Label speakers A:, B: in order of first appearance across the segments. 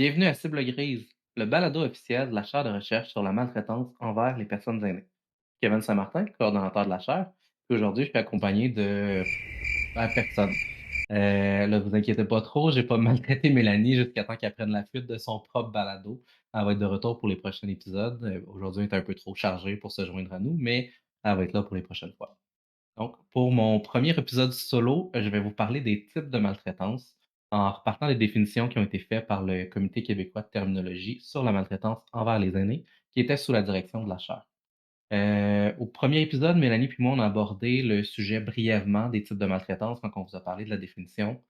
A: Bienvenue à Cible Grise, le balado officiel de la chaire de recherche sur la maltraitance envers les personnes aînées. Kevin Saint-Martin, coordonnateur de la chaire, puis aujourd'hui, je suis accompagné de personne. Là, vous inquiétez pas trop, j'ai pas maltraité Mélanie jusqu'à temps qu'elle prenne la fuite de son propre balado. Elle va être de retour pour les prochains épisodes. Aujourd'hui, elle est un peu trop chargée pour se joindre à nous, mais elle va être là pour les prochaines fois. Donc, pour mon premier épisode solo, je vais vous parler des types de maltraitance en repartant des définitions qui ont été faites par le Comité québécois de terminologie sur la maltraitance envers les aînés, qui était sous la direction de la chaire. Au premier épisode, Mélanie puis moi, on a abordé le sujet brièvement des types de maltraitance quand on vous a parlé de la définition.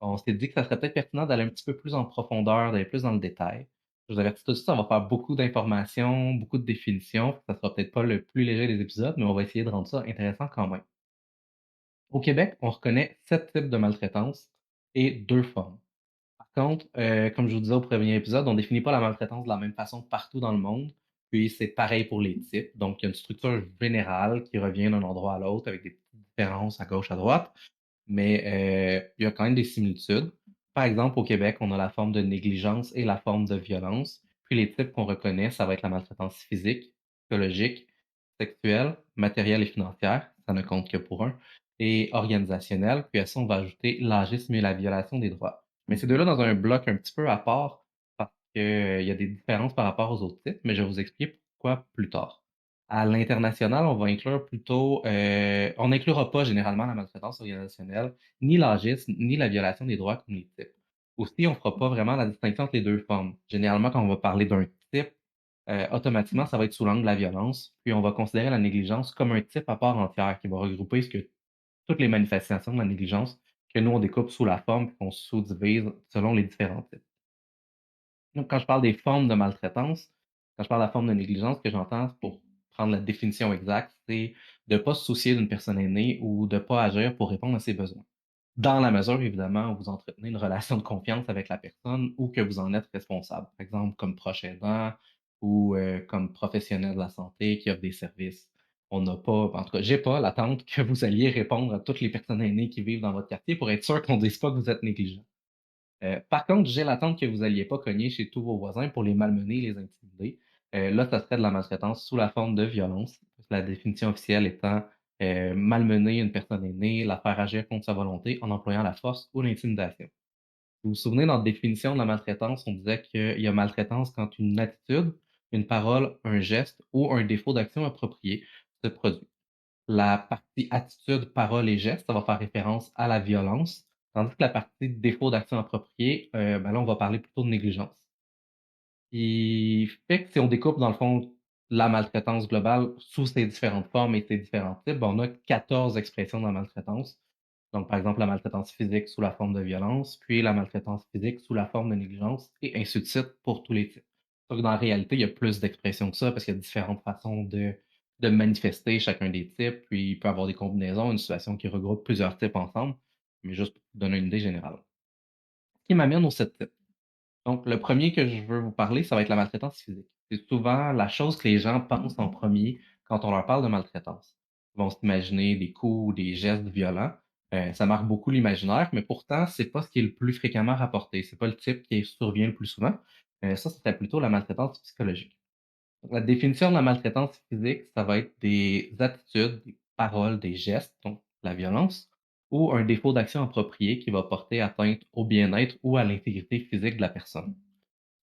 A: On s'est dit que ça serait peut-être pertinent d'aller un petit peu plus en profondeur, d'aller plus dans le détail. Je vous avertis tout de suite, ça va faire beaucoup d'informations, beaucoup de définitions. Ça sera peut-être pas le plus léger des épisodes, mais on va essayer de rendre ça intéressant quand même. Au Québec, on reconnaît 7 types de maltraitance et 2 formes. Par contre, comme je vous disais au premier épisode, on définit pas la maltraitance de la même façon partout dans le monde, puis c'est pareil pour les types. Donc, il y a une structure générale qui revient d'un endroit à l'autre avec des petites différences à gauche, à droite, mais il y a quand même des similitudes. Par exemple, au Québec, on a la forme de négligence et la forme de violence. Puis les types qu'on reconnaît, ça va être la maltraitance physique, psychologique, sexuelle, matérielle et financière, ça ne compte que pour un, et organisationnelle. Puis à ça, on va ajouter l'agisme et la violation des droits. Mais ces deux-là dans un bloc un petit peu à part parce qu'il y a des différences par rapport aux autres types, mais je vais vous expliquer pourquoi plus tard. À l'international, on va inclure plutôt, on n'inclura pas généralement la maltraitance organisationnelle, ni l'agisme, ni la violation des droits comme les types. Aussi, on ne fera pas vraiment la distinction entre les deux formes. Généralement, quand on va parler d'un type, automatiquement, ça va être sous l'angle de la violence, puis on va considérer la négligence comme un type à part entière qui va regrouper toutes les manifestations de la négligence que nous, on découpe sous la forme, puis qu'on sous-divise selon les différents types. Donc, quand je parle des formes de maltraitance, quand je parle de la forme de négligence, ce que j'entends pour prendre la définition exacte, c'est de ne pas se soucier d'une personne aînée ou de ne pas agir pour répondre à ses besoins. Dans la mesure, évidemment, où vous entretenez une relation de confiance avec la personne ou que vous en êtes responsable. Par exemple, comme proche aidant ou comme professionnel de la santé qui offre des services. On n'a pas, en tout cas, j'ai pas l'attente que vous alliez répondre à toutes les personnes aînées qui vivent dans votre quartier pour être sûr qu'on ne dise pas que vous êtes négligent. Par contre, j'ai l'attente que vous alliez pas cogner chez tous vos voisins pour les malmener, les intimider. Là, ça serait de la maltraitance sous la forme de violence. La définition officielle étant malmener une personne aînée, la faire agir contre sa volonté en employant la force ou l'intimidation. Vous vous souvenez, dans la définition de la maltraitance, on disait qu'il y a maltraitance quand une attitude, une parole, un geste ou un défaut d'action approprié se produit. La partie attitude, parole et geste, ça va faire référence à la violence, tandis que la partie défaut d'action appropriée, ben là, on va parler plutôt de négligence. Qui fait que si on découpe, dans le fond, la maltraitance globale sous ses différentes formes et ses différents types, ben, on a 14 expressions de la maltraitance. Donc, par exemple, la maltraitance physique sous la forme de violence, puis la maltraitance physique sous la forme de négligence, et ainsi de suite pour tous les types. Sauf que dans la réalité, il y a plus d'expressions que ça parce qu'il y a différentes façons de manifester chacun des types, puis il peut y avoir des combinaisons, une situation qui regroupe plusieurs types ensemble, mais juste pour vous donner une idée générale. Ce qui m'amène aux 7 types. Donc, le premier que je veux vous parler, ça va être la maltraitance physique. C'est souvent la chose que les gens pensent en premier quand on leur parle de maltraitance. Ils vont s'imaginer des coups ou des gestes violents. Ça marque beaucoup l'imaginaire, mais pourtant, c'est pas ce qui est le plus fréquemment rapporté. C'est pas le type qui survient le plus souvent. Ça, c'était plutôt la maltraitance psychologique. Donc, la définition de la maltraitance physique, ça va être des attitudes, des paroles, des gestes, donc la violence, ou un défaut d'action approprié qui va porter atteinte au bien-être ou à l'intégrité physique de la personne.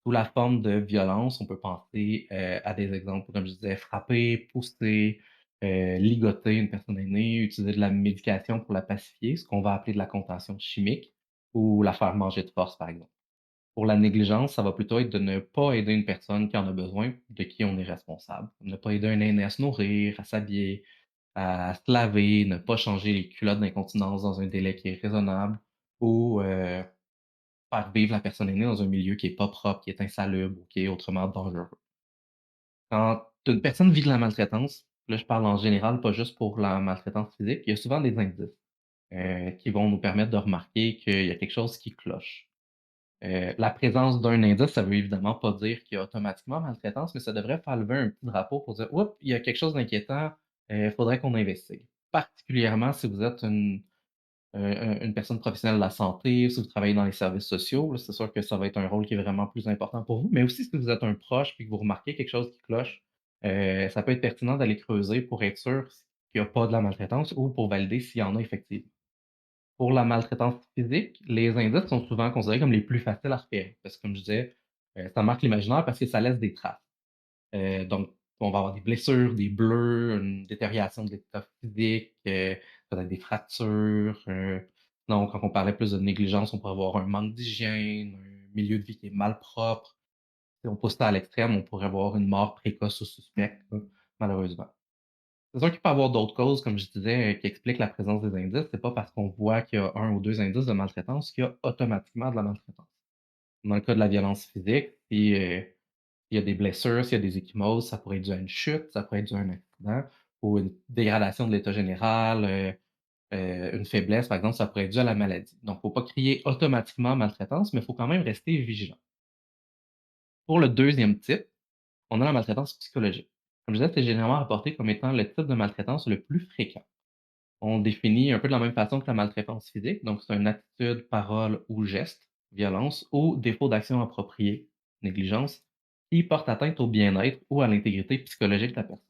A: Sous la forme de violence, on peut penser à des exemples, comme je disais, frapper, pousser, ligoter une personne aînée, utiliser de la médication pour la pacifier, ce qu'on va appeler de la contention chimique, ou la faire manger de force, par exemple. Pour la négligence, ça va plutôt être de ne pas aider une personne qui en a besoin, de qui on est responsable. Ne pas aider un aîné à se nourrir, à s'habiller, à se laver, ne pas changer les culottes d'incontinence dans un délai qui est raisonnable, ou faire vivre la personne aînée dans un milieu qui est pas propre, qui est insalubre ou qui est autrement dangereux. Quand une personne vit de la maltraitance, là je parle en général, pas juste pour la maltraitance physique, il y a souvent des indices qui vont nous permettre de remarquer qu'il y a quelque chose qui cloche. La présence d'un indice, ça veut évidemment pas dire qu'il y a automatiquement maltraitance, mais ça devrait faire lever un petit drapeau pour dire: «Oups, il y a quelque chose d'inquiétant, faudrait qu'on investigue». Particulièrement si vous êtes une personne professionnelle de la santé, si vous travaillez dans les services sociaux, là, c'est sûr que ça va être un rôle qui est vraiment plus important pour vous. Mais aussi, si vous êtes un proche puis que vous remarquez quelque chose qui cloche, ça peut être pertinent d'aller creuser pour être sûr qu'il n'y a pas de la maltraitance ou pour valider s'il y en a effectivement. Pour la maltraitance physique, les indices sont souvent considérés comme les plus faciles à repérer parce que, comme je disais, ça marque l'imaginaire parce que ça laisse des traces. Donc, on va avoir des blessures, des bleus, une détérioration de l'état physique, peut-être des fractures. Donc, quand on parlait plus de négligence, on pourrait avoir un manque d'hygiène, un milieu de vie qui est malpropre. Si on pousse ça à l'extrême, on pourrait avoir une mort précoce ou suspecte, là, malheureusement. C'est sûr qu'il peut y avoir d'autres causes, comme je disais, qui expliquent la présence des indices. C'est pas parce qu'on voit qu'il y a un ou deux indices de maltraitance qu'il y a automatiquement de la maltraitance. Dans le cas de la violence physique, si, il y a des blessures, s'il y a des ecchymoses, ça pourrait être dû à une chute, ça pourrait être dû à un accident ou une dégradation de l'état général, une faiblesse, par exemple, ça pourrait être dû à la maladie. Donc, faut pas crier automatiquement maltraitance, mais il faut quand même rester vigilant. Pour le deuxième type, on a la maltraitance psychologique. Comme je disais, c'est généralement rapporté comme étant le type de maltraitance le plus fréquent. On définit un peu de la même façon que la maltraitance physique, donc c'est une attitude, parole ou geste, violence ou défaut d'action appropriée, négligence, qui porte atteinte au bien-être ou à l'intégrité psychologique de la personne.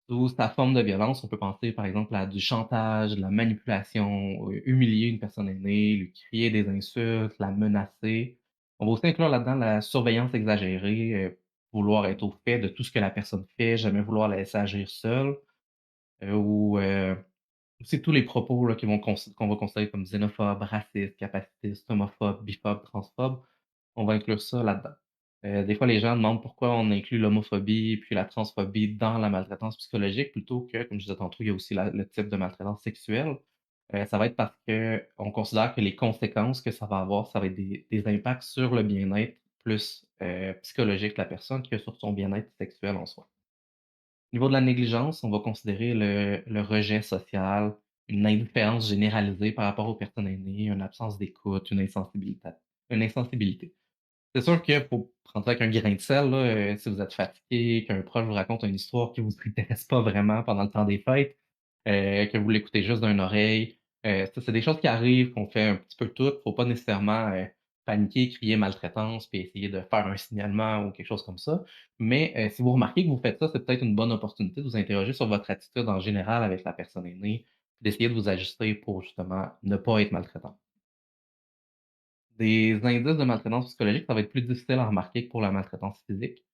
A: Sous sa forme de violence, on peut penser par exemple à du chantage, de la manipulation, humilier une personne aînée, lui crier des insultes, la menacer. On va aussi inclure là-dedans la surveillance exagérée, vouloir être au fait de tout ce que la personne fait, jamais vouloir la laisser agir seule, ou aussi tous les propos là, qu'on va considérer comme xénophobes, racistes, capacitistes, homophobes, biphobes, transphobes, on va inclure ça là-dedans. Des fois, les gens demandent pourquoi on inclut l'homophobie puis la transphobie dans la maltraitance psychologique plutôt que, comme je disais tantôt, il y a aussi le type de maltraitance sexuelle. Ça va être parce qu'on considère que les conséquences que ça va avoir, ça va être des impacts sur le bien-être plus psychologique de la personne que sur son bien-être sexuel en soi. Au niveau de la négligence, on va considérer le rejet social, une indifférence généralisée par rapport aux personnes aînées, une absence d'écoute, une insensibilité. C'est sûr qu'il faut prendre ça avec un grain de sel, là, si vous êtes fatigué, qu'un proche vous raconte une histoire qui vous intéresse pas vraiment pendant le temps des fêtes, que vous l'écoutez juste d'une oreille. Ça, c'est des choses qui arrivent, qu'on fait un petit peu toutes. Faut pas nécessairement, paniquer, crier maltraitance, puis essayer de faire un signalement ou quelque chose comme ça. Mais, si vous remarquez que vous faites ça, c'est peut-être une bonne opportunité de vous interroger sur votre attitude en général avec la personne aînée, d'essayer de vous ajuster pour justement ne pas être maltraitant. Des indices de maltraitance psychologique, ça va être plus difficile à remarquer que pour la maltraitance physique,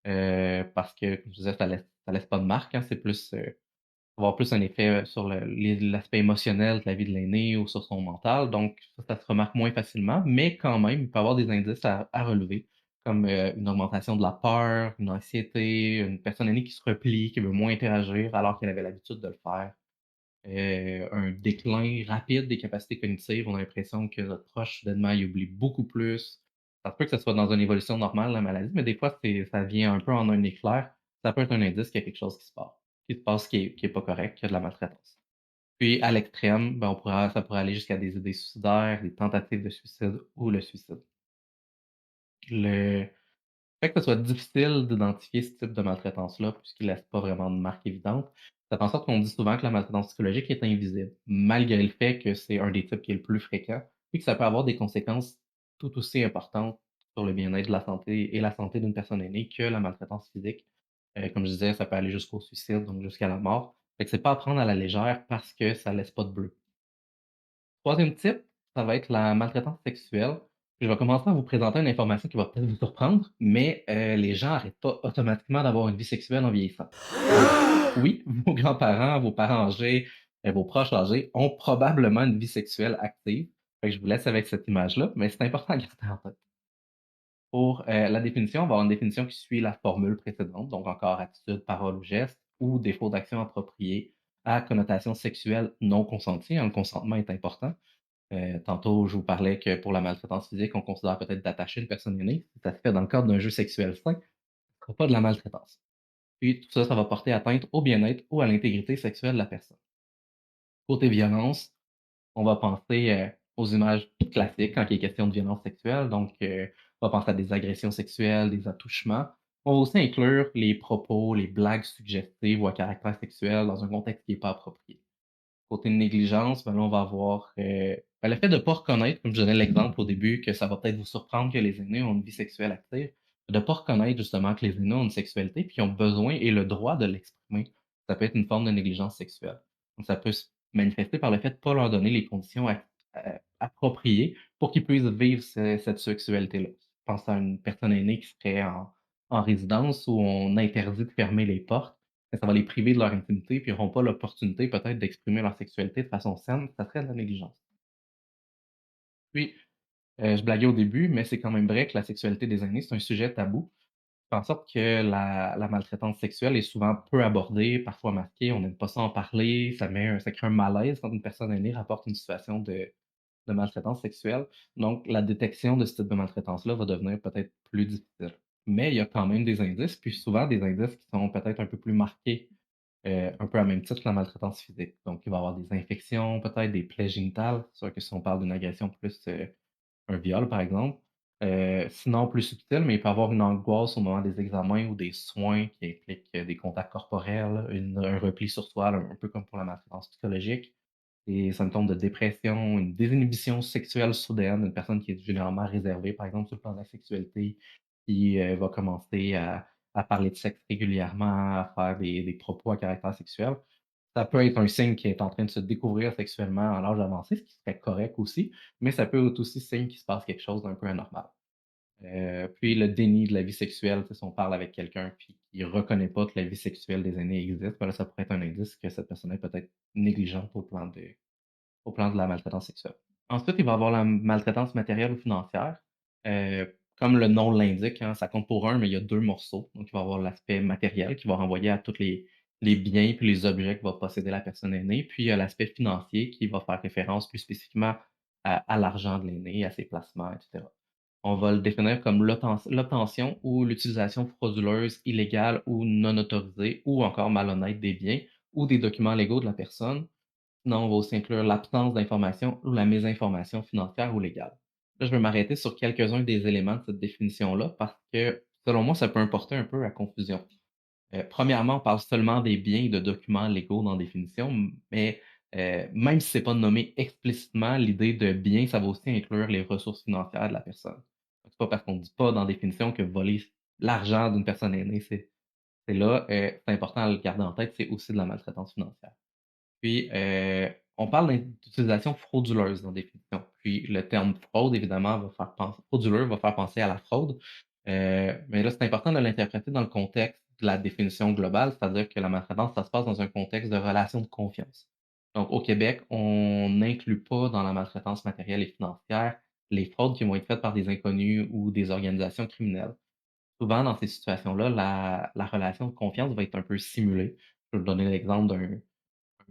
A: parce que, comme je disais, ça laisse pas de marque, hein. C'est plus, avoir plus un effet, sur l'aspect émotionnel de la vie de l'aîné ou sur son mental, donc ça se remarque moins facilement, mais quand même, il peut y avoir des indices à relever, comme, une augmentation de la peur, une anxiété, une personne aînée qui se replie, qui veut moins interagir alors qu'elle avait l'habitude de le faire. Un déclin rapide des capacités cognitives. On a l'impression que notre proche, soudainement, il oublie beaucoup plus. Ça se peut que ce soit dans une évolution normale, la maladie, mais des fois, ça vient un peu en un éclair. Ça peut être un indice qu'il y a quelque chose qui se passe qui est pas correct, qu'il y a de la maltraitance. Puis, à l'extrême, ben, ça pourrait aller jusqu'à des idées suicidaires, des tentatives de suicide ou le suicide. Le fait que ce soit difficile d'identifier ce type de maltraitance-là, puisqu'il laisse pas vraiment de marque évidente, ça fait en sorte qu'on dit souvent que la maltraitance psychologique est invisible, malgré le fait que c'est un des types qui est le plus fréquent, et que ça peut avoir des conséquences tout aussi importantes sur le bien-être de la santé et la santé d'une personne aînée que la maltraitance physique. Comme je disais, ça peut aller jusqu'au suicide, donc jusqu'à la mort. Fait que c'est pas à prendre à la légère parce que ça laisse pas de bleu. Troisième type, ça va être la maltraitance sexuelle. Je vais commencer à vous présenter une information qui va peut-être vous surprendre, mais les gens n'arrêtent pas automatiquement d'avoir une vie sexuelle en vieillissant. Donc oui, vos grands-parents, vos parents âgés, vos proches âgés ont probablement une vie sexuelle active. Fait que je vous laisse avec cette image-là, mais c'est important à garder en tête. Pour, la définition, on va avoir une définition qui suit la formule précédente, donc encore attitude, parole ou geste, ou défaut d'action appropriée à connotation sexuelle non consentie, hein, le consentement est important. Tantôt, je vous parlais que pour la maltraitance physique, on considère peut-être d'attacher une personne aînée. Si ça se fait dans le cadre d'un jeu sexuel sain, ce sera pas de la maltraitance. Puis tout ça, ça va porter atteinte au bien-être ou à l'intégrité sexuelle de la personne. Côté violence, on va penser, aux images classiques quand il est question de violence sexuelle. Donc, on va penser à des agressions sexuelles, des attouchements. On va aussi inclure les propos, les blagues suggestives ou à caractère sexuel dans un contexte qui n'est pas approprié. Côté négligence, ben là, on va avoir, le fait de pas reconnaître, comme je donnais l'exemple au début, que ça va peut-être vous surprendre que les aînés ont une vie sexuelle active, de pas reconnaître justement que les aînés ont une sexualité, puis ont besoin et le droit de l'exprimer. Ça peut être une forme de négligence sexuelle. Donc ça peut se manifester par le fait de pas leur donner les conditions appropriées pour qu'ils puissent vivre cette sexualité-là. Je pense à une personne aînée qui serait en résidence où on interdit de fermer les portes, ça va les priver de leur intimité, puis ils n'auront pas l'opportunité peut-être d'exprimer leur sexualité de façon saine, ça serait de la négligence. Puis, je blaguais au début, mais c'est quand même vrai que la sexualité des aînés, c'est un sujet tabou. Fait en sorte que la maltraitance sexuelle est souvent peu abordée, parfois masquée, on n'aime pas ça en parler, ça crée un malaise quand une personne aînée rapporte une situation de maltraitance sexuelle. Donc la détection de ce type de maltraitance-là va devenir peut-être plus difficile. Mais il y a quand même des indices, puis souvent des indices qui sont peut-être un peu plus marqués, un peu à même titre que la maltraitance physique. Donc il va y avoir des infections, peut-être des plaies génitales. C'est sûr que si on parle d'une agression plus, un viol, par exemple. Sinon plus subtil, mais il peut y avoir une angoisse au moment des examens ou des soins qui impliquent, des contacts corporels, un repli sur soi, là, un peu comme pour la maltraitance psychologique. Des symptômes de dépression, une désinhibition sexuelle soudaine, une personne qui est généralement réservée, par exemple, sur le plan de la sexualité, qui, va commencer à parler de sexe régulièrement, à faire des propos à caractère sexuel. Ça peut être un signe qui est en train de se découvrir sexuellement à l'âge avancé, ce qui serait correct aussi, mais ça peut être aussi signe qu'il se passe quelque chose d'un peu anormal. Puis le déni de la vie sexuelle, tu sais, si on parle avec quelqu'un puis qu'il reconnaît pas que la vie sexuelle des aînés existe, ben là, ça pourrait être un indice que cette personne est peut-être négligente au plan de la maltraitance sexuelle. Ensuite, il va y avoir la maltraitance matérielle ou financière. Comme le nom l'indique, hein, ça compte pour un, mais il y a 2 morceaux. Donc, il va y avoir l'aspect matériel qui va renvoyer à tous les biens puis les objets que va posséder la personne aînée. Puis, il y a l'aspect financier qui va faire référence plus spécifiquement à l'argent de l'aîné, à ses placements, et cetera. On va le définir comme l'obtention ou l'utilisation frauduleuse, illégale ou non autorisée ou encore malhonnête des biens ou des documents légaux de la personne. Sinon, on va aussi inclure l'absence d'information ou la mésinformation financière ou légale. Là, je vais m'arrêter sur quelques-uns des éléments de cette définition-là parce que, selon moi, ça peut importer un peu à confusion. Premièrement, on parle seulement des biens et de documents légaux dans la définition, mais même si c'est pas nommé explicitement, l'idée de bien, ça va aussi inclure les ressources financières de la personne. C'est pas parce qu'on ne dit pas dans la définition que voler l'argent d'une personne aînée, c'est là, c'est important à le garder en tête, c'est aussi de la maltraitance financière. Puis, on parle d'utilisation frauduleuse dans la définition. Puis le terme fraude, évidemment, va faire penser frauduleux va faire penser à la fraude. Mais là, c'est important de l'interpréter dans le contexte de la définition globale, c'est-à-dire que la maltraitance, ça se passe dans un contexte de relation de confiance. Donc au Québec, on n'inclut pas dans la maltraitance matérielle et financière les fraudes qui vont être faites par des inconnus ou des organisations criminelles. Souvent, dans ces situations-là, la relation de confiance va être un peu simulée. Je vais vous donner l'exemple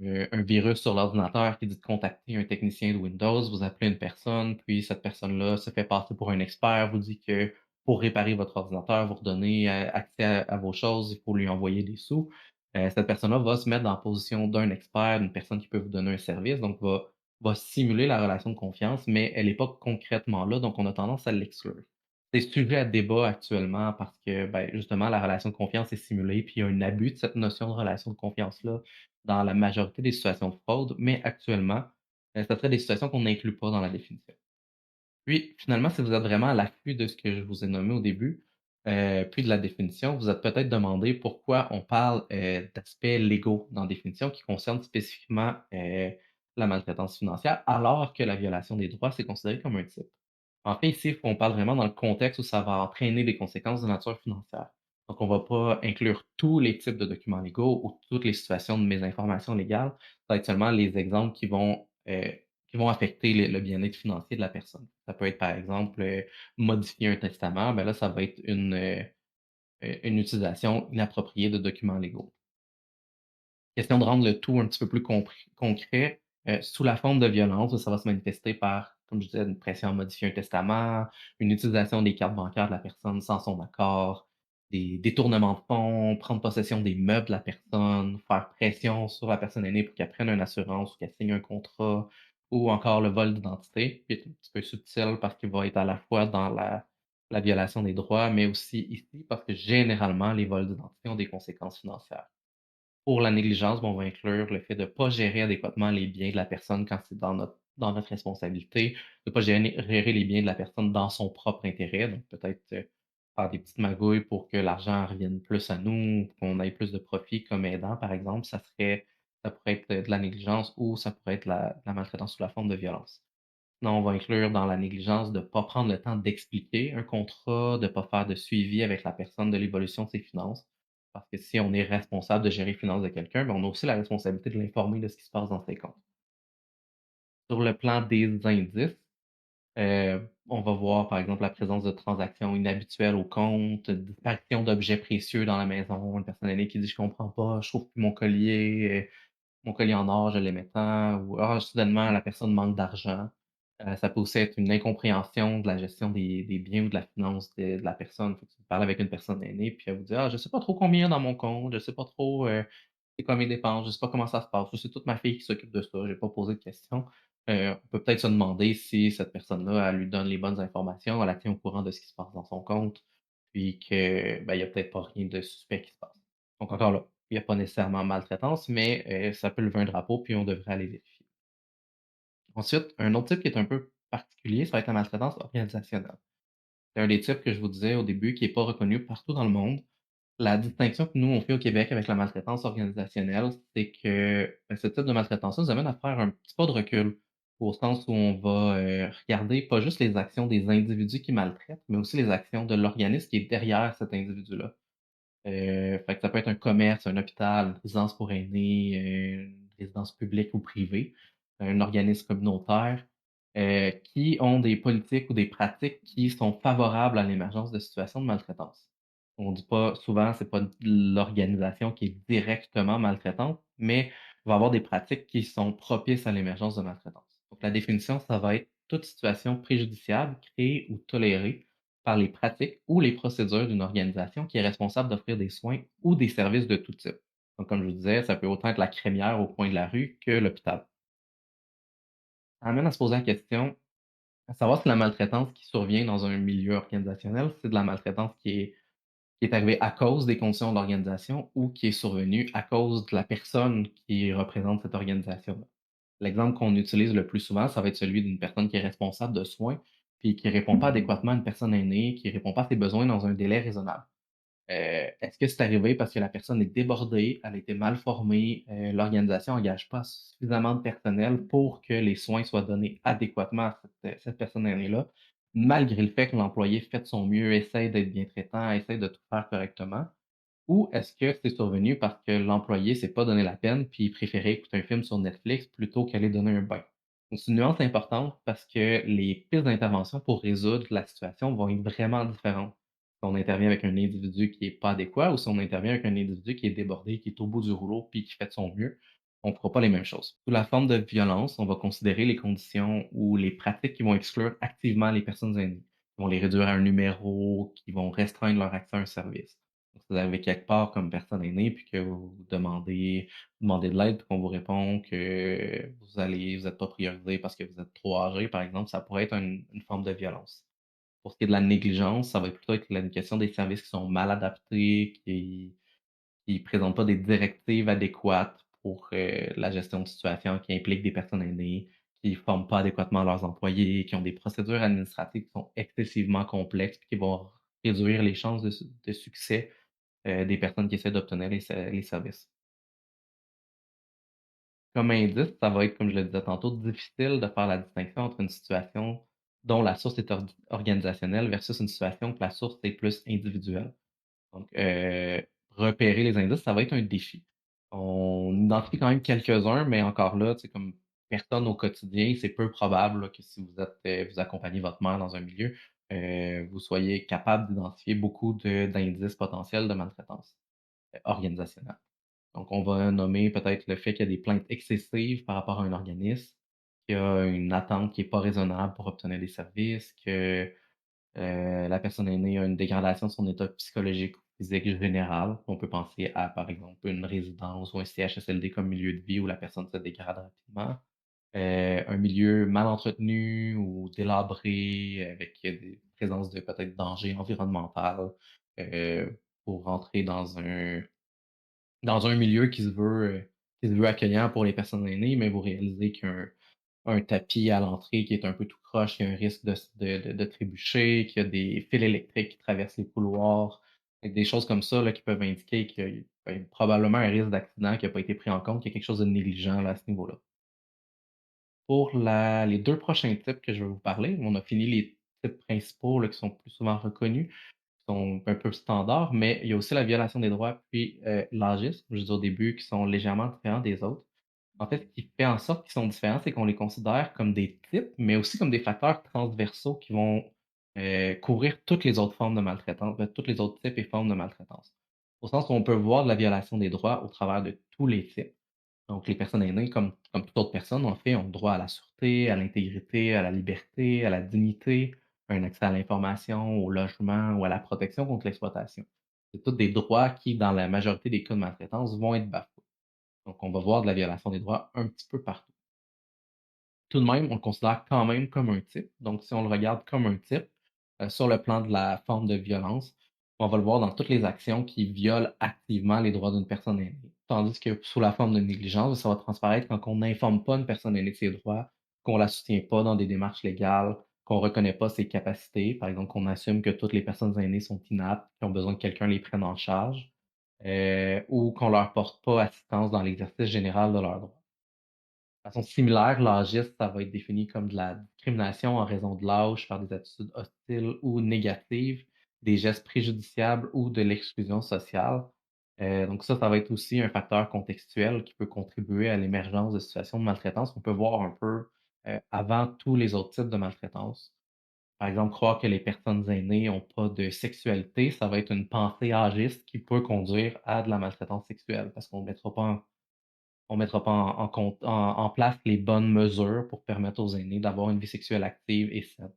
A: un virus sur l'ordinateur qui dit de contacter un technicien de Windows, vous appelez une personne, puis cette personne-là se fait passer pour un expert, vous dit que pour réparer votre ordinateur, vous redonnez accès à vos choses, il faut lui envoyer des sous. Cette personne-là va se mettre dans la position d'un expert, d'une personne qui peut vous donner un service, donc va simuler la relation de confiance, mais elle n'est pas concrètement là, donc on a tendance à l'exclure. C'est sujet à débat actuellement parce que, ben, justement, la relation de confiance est simulée, puis il y a un abus de cette notion de relation de confiance-là dans la majorité des situations de fraude, mais actuellement, ça serait des situations qu'on n'inclut pas dans la définition. Puis, finalement, si vous êtes vraiment à l'affût de ce que je vous ai nommé au début, puis de la définition, vous êtes peut-être demandé pourquoi on parle, d'aspects légaux dans la définition qui concernent spécifiquement, la maltraitance financière, alors que la violation des droits, c'est considéré comme un type. En fait, ici, on parle vraiment dans le contexte où ça va entraîner des conséquences de nature financière. Donc, on va pas inclure tous les types de documents légaux ou toutes les situations de mésinformation légale. Ça va être seulement les exemples qui vont affecter le bien-être financier de la personne. Ça peut être, par exemple, modifier un testament, ben là, ça va être une utilisation inappropriée de documents légaux. Question de rendre le tout un petit peu plus concret, sous la forme de violence, ça va se manifester par, comme je disais, une pression à modifier un testament, une utilisation des cartes bancaires de la personne sans son accord, des détournements de fonds, prendre possession des meubles de la personne, faire pression sur la personne aînée pour qu'elle prenne une assurance ou qu'elle signe un contrat, ou encore le vol d'identité, qui est un petit peu subtil parce qu'il va être à la fois dans la violation des droits, mais aussi ici parce que généralement, les vols d'identité ont des conséquences financières. Pour la négligence, ben, on va inclure le fait de ne pas gérer adéquatement les biens de la personne quand c'est dans notre responsabilité, de pas gérer les biens de la personne dans son propre intérêt. Donc peut-être, faire des petites magouilles pour que l'argent revienne plus à nous, qu'on ait plus de profit comme aidant, par exemple, ça pourrait être, de la négligence ou ça pourrait être la maltraitance sous la forme de violence. Non, on va inclure dans la négligence de ne pas prendre le temps d'expliquer un contrat, de ne pas faire de suivi avec la personne de l'évolution de ses finances. Parce que si on est responsable de gérer les finances de quelqu'un, ben, on a aussi la responsabilité de l'informer de ce qui se passe dans ses comptes. Sur le plan des indices, on va voir, par exemple, la présence de transactions inhabituelles au compte, disparition d'objets précieux dans la maison, une personne aînée qui dit: «Je comprends pas, je trouve plus mon collier en or, je l'aimais tant» ou «Ah, soudainement, la personne manque d'argent». Ça peut aussi être une incompréhension de la gestion des biens ou de la finance de la personne. Faut que tu parles avec une personne aînée, puis elle vous dit: «Ah, je sais pas trop combien il y a dans mon compte, je sais pas trop, c'est quoi mes dépenses, je sais pas comment ça se passe, ou c'est toute ma fille qui s'occupe de ça, j'ai pas posé de questions». On peut peut-être se demander si cette personne-là, elle lui donne les bonnes informations, elle la tient au courant de ce qui se passe dans son compte, puis que, ben, il y a peut-être pas rien de suspect qui se passe. Donc encore là, il y a pas nécessairement maltraitance, mais ça peut lever un drapeau, puis on devrait aller vérifier. Ensuite, un autre type qui est un peu particulier, ça va être la maltraitance organisationnelle. C'est un des types que je vous disais au début qui est pas reconnu partout dans le monde. La distinction que nous, on fait au Québec avec la maltraitance organisationnelle, c'est que, ce type de maltraitance-là nous amène à faire un petit pas de recul, au sens où on va, regarder pas juste les actions des individus qui maltraitent, mais aussi les actions de l'organisme qui est derrière cet individu-là. Fait que ça peut être un commerce, un hôpital, une résidence pour aînés, une résidence publique ou privée, un organisme communautaire, qui ont des politiques ou des pratiques qui sont favorables à l'émergence de situations de maltraitance. On dit pas souvent, c'est pas l'organisation qui est directement maltraitante, mais va avoir des pratiques qui sont propices à l'émergence de maltraitance. Donc la définition, ça va être toute situation préjudiciable créée ou tolérée par les pratiques ou les procédures d'une organisation qui est responsable d'offrir des soins ou des services de tout type. Donc, comme je vous disais, ça peut autant être la crémière au coin de la rue que l'hôpital. Ça amène à se poser la question, à savoir si la maltraitance qui survient dans un milieu organisationnel, c'est de la maltraitance qui est arrivée à cause des conditions de l'organisation ou qui est survenue à cause de la personne qui représente cette organisation-là. L'exemple qu'on utilise le plus souvent, ça va être celui d'une personne qui est responsable de soins, puis qui répond pas adéquatement à une personne aînée, qui répond pas à ses besoins dans un délai raisonnable. Est-ce que c'est arrivé parce que la personne est débordée, elle a été mal formée, l'organisation engage pas suffisamment de personnel pour que les soins soient donnés adéquatement à cette personne aînée-là, malgré le fait que l'employé fait de son mieux, essaie d'être bien traitant, essaie de tout faire correctement? Ou est-ce que c'est survenu parce que l'employé s'est pas donné la peine, puis il préférait écouter un film sur Netflix plutôt qu'aller donner un bain? Donc c'est une nuance importante parce que les pistes d'intervention pour résoudre la situation vont être vraiment différentes. Si on intervient avec un individu qui est pas adéquat ou si on intervient avec un individu qui est débordé, qui est au bout du rouleau, puis qui fait de son mieux, on ne fera pas les mêmes choses. Sous la forme de violence, on va considérer les conditions ou les pratiques qui vont exclure activement les personnes aînées, qui vont les réduire à un numéro, qui vont restreindre leur accès à un service. Donc, si vous arrivez quelque part comme personne aînée, puis que vous demandez de l'aide, puis qu'on vous répond que vous êtes pas priorisé parce que vous êtes trop âgé, par exemple, ça pourrait être une forme de violence. Pour ce qui est de la négligence, ça va plutôt être une question des services qui sont mal adaptés, qui présentent pas des directives adéquates pour, la gestion de situation qui implique des personnes aînées, qui forment pas adéquatement leurs employés, qui ont des procédures administratives qui sont excessivement complexes, puis qui vont réduire les chances de succès, des personnes qui essaient d'obtenir les services. Comme indice, ça va être, comme je le disais tantôt, difficile de faire la distinction entre une situation dont la source est organisationnelle versus une situation que la source est plus individuelle. Donc, repérer les indices, ça va être un défi. On identifie quand même quelques-uns, mais encore là, c'est comme personne au quotidien, c'est peu probable là, que si vous accompagnez votre mère dans un milieu, vous soyez capable d'identifier beaucoup d'indices potentiels de maltraitance organisationnelle. Donc, on va nommer peut-être le fait qu'il y a des plaintes excessives par rapport à un organisme, qu'il y a une attente qui est pas raisonnable pour obtenir des services, que, la personne aînée a une dégradation de son état psychologique ou physique général. On peut penser à, par exemple, une résidence ou un CHSLD comme milieu de vie où la personne se dégrade rapidement. Un milieu mal entretenu ou délabré avec des présences de peut-être danger environnemental, pour rentrer dans dans un milieu qui se veut accueillant pour les personnes aînées, mais vous réalisez qu'il y a un tapis à l'entrée qui est un peu tout croche, qu'il y a un risque de trébucher, qu'il y a des fils électriques qui traversent les couloirs, et des choses comme ça là, qui peuvent indiquer qu'il y a probablement un risque d'accident qui n'a pas été pris en compte, qu'il y a quelque chose de négligent là, à ce niveau-là. Pour les 2 prochains types que je vais vous parler, on a fini les types principaux là, qui sont plus souvent reconnus, qui sont un peu standards, mais il y a aussi la violation des droits puis, l'agisme, je disais au début, qui sont légèrement différents des autres. En fait, ce qui fait en sorte qu'ils sont différents, c'est qu'on les considère comme des types, mais aussi comme des facteurs transversaux qui vont, couvrir toutes les autres formes de maltraitance, toutes les autres types et formes de maltraitance. Au sens où on peut voir de la violation des droits au travers de tous les types. Donc les personnes aînées, comme toute autre personne, en fait, ont droit à la sûreté, à l'intégrité, à la liberté, à la dignité, un accès à l'information, au logement ou à la protection contre l'exploitation. C'est tous des droits qui, dans la majorité des cas de maltraitance, vont être bafoués. Donc on va voir de la violation des droits un petit peu partout. Tout de même, on le considère quand même comme un type. Donc, si on le regarde comme un type, sur le plan de la forme de violence, on va le voir dans toutes les actions qui violent activement les droits d'une personne aînée. Tandis que sous la forme de négligence, ça va transparaître quand on n'informe pas une personne aînée de ses droits, qu'on la soutient pas dans des démarches légales, qu'on reconnaît pas ses capacités, par exemple, qu'on assume que toutes les personnes aînées sont inaptes, qui ont besoin que quelqu'un les prenne en charge, ou qu'on leur porte pas assistance dans l'exercice général de leurs droits. De façon similaire, l'âgisme, ça va être défini comme de la discrimination en raison de l'âge, par des attitudes hostiles ou négatives, des gestes préjudiciables ou de l'exclusion sociale. Donc ça va être aussi un facteur contextuel qui peut contribuer à l'émergence de situations de maltraitance qu'on peut voir un peu, avant tous les autres types de maltraitance. Par exemple, croire que les personnes aînées n'ont pas de sexualité, ça va être une pensée âgiste qui peut conduire à de la maltraitance sexuelle parce qu'on ne mettra pas en place les bonnes mesures pour permettre aux aînés d'avoir une vie sexuelle active et saine.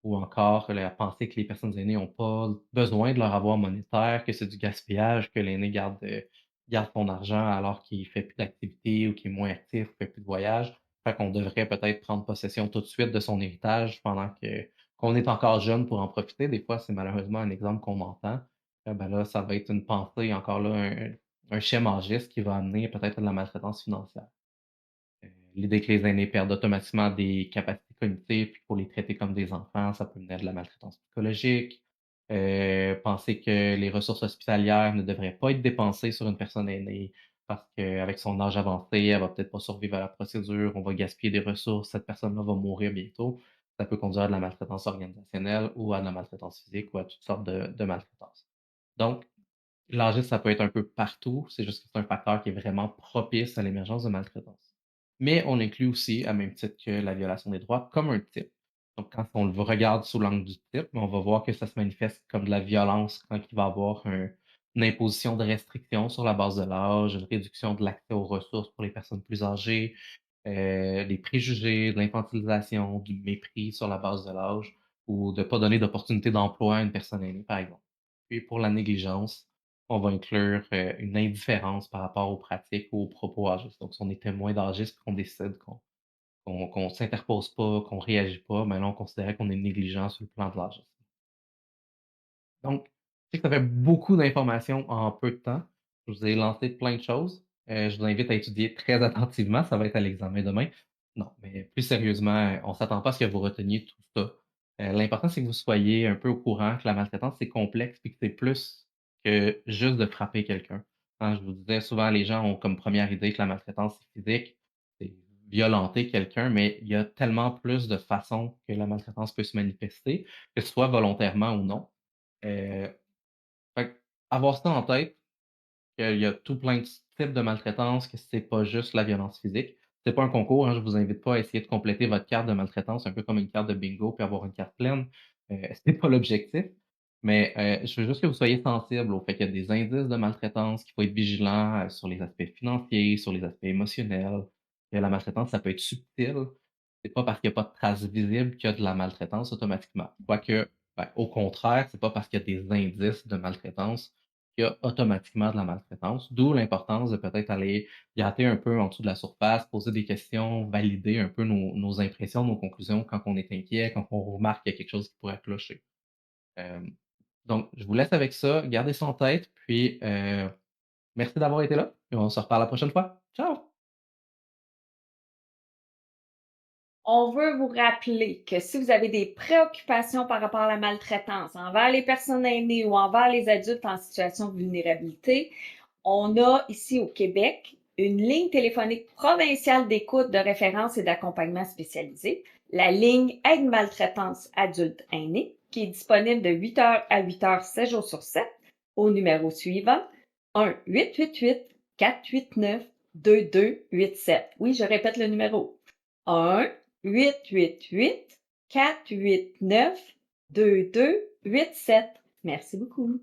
A: Ou encore la pensée que les personnes aînées n'ont pas besoin de leur avoir monétaire, que c'est du gaspillage, que l'aîné garde son argent alors qu'il fait plus d'activité ou qu'il est moins actif, fait plus de voyages. Fait qu'on devrait peut-être prendre possession tout de suite de son héritage pendant qu'on est encore jeune pour en profiter. Des fois, c'est malheureusement un exemple qu'on entend. Ben là, ça va être une pensée, encore là, un schémagiste qui va amener peut-être à de la maltraitance financière. L'idée que les aînés perdent automatiquement des capacités cognitives, puis pour les traiter comme des enfants, ça peut mener à de la maltraitance psychologique. Penser que les ressources hospitalières ne devraient pas être dépensées sur une personne aînée parce qu'avec son âge avancé, elle va peut-être pas survivre à la procédure, on va gaspiller des ressources, cette personne-là va mourir bientôt. Ça peut conduire à de la maltraitance organisationnelle ou à de la maltraitance physique ou à toutes sortes de maltraitances. Donc, l'âgisme, ça peut être un peu partout, c'est juste que c'est un facteur qui est vraiment propice à l'émergence de maltraitance. Mais on inclut aussi, à même titre que la violation des droits, comme un type. Donc, quand on le regarde sous l'angle du type, on va voir que ça se manifeste comme de la violence quand il va y avoir une imposition de restrictions sur la base de l'âge, une réduction de l'accès aux ressources pour les personnes plus âgées, des préjugés, de l'infantilisation, du mépris sur la base de l'âge ou de ne pas donner d'opportunité d'emploi à une personne aînée, par exemple. Puis pour la négligence, on va inclure, une indifférence par rapport aux pratiques ou aux propos âgistes. Donc si on est témoin d'âgistes qu'on décide qu'on s'interpose pas, qu'on réagit pas, ben là, on considérait qu'on est négligent sur le plan de l'âgisme. Donc, je sais que ça fait beaucoup d'informations en peu de temps. Je vous ai lancé plein de choses. Je vous invite à étudier très attentivement. Ça va être à l'examen demain. Non, mais plus sérieusement, on s'attend pas à ce que vous reteniez tout ça. L'important, c'est que vous soyez un peu au courant que la maltraitance, c'est complexe et que c'est plus que juste de frapper quelqu'un. Hein, je vous disais, souvent, les gens ont comme première idée que la maltraitance, c'est physique, c'est violenter quelqu'un, mais il y a tellement plus de façons que la maltraitance peut se manifester, que ce soit volontairement ou non. Heu, fait que avoir ça en tête, qu'il y a tout plein de types de maltraitance, que c'est pas juste la violence physique. C'est pas un concours, hein, je vous invite pas à essayer de compléter votre carte de maltraitance un peu comme une carte de bingo puis avoir une carte pleine. C'est pas l'objectif. Mais, je veux juste que vous soyez sensible au fait qu'il y a des indices de maltraitance, qu'il faut être vigilant, sur les aspects financiers, sur les aspects émotionnels, que la maltraitance, ça peut être subtil. C'est pas parce qu'il y a pas de traces visibles qu'il y a de la maltraitance automatiquement. Quoique, au contraire, c'est pas parce qu'il y a des indices de maltraitance qu'il y a automatiquement de la maltraitance. D'où l'importance de peut-être aller gratter un peu en dessous de la surface, poser des questions, valider un peu nos impressions, nos conclusions quand on est inquiet, quand on remarque qu'il y a quelque chose qui pourrait clocher. Hem, donc je vous laisse avec ça, gardez ça en tête, puis, Merci d'avoir été là et on se reparle la prochaine fois. Ciao!
B: On veut vous rappeler que si vous avez des préoccupations par rapport à la maltraitance envers les personnes aînées ou envers les adultes en situation de vulnérabilité, on a ici au Québec une ligne téléphonique provinciale d'écoute, de référence et d'accompagnement spécialisé, la ligne Aide maltraitance adulte aîné, qui est disponible de 8 heures à 8 heures, 7 jours sur 7, au numéro suivant 1-888-489-2287. Oui, je répète le numéro 1-888-489-2287. Merci beaucoup.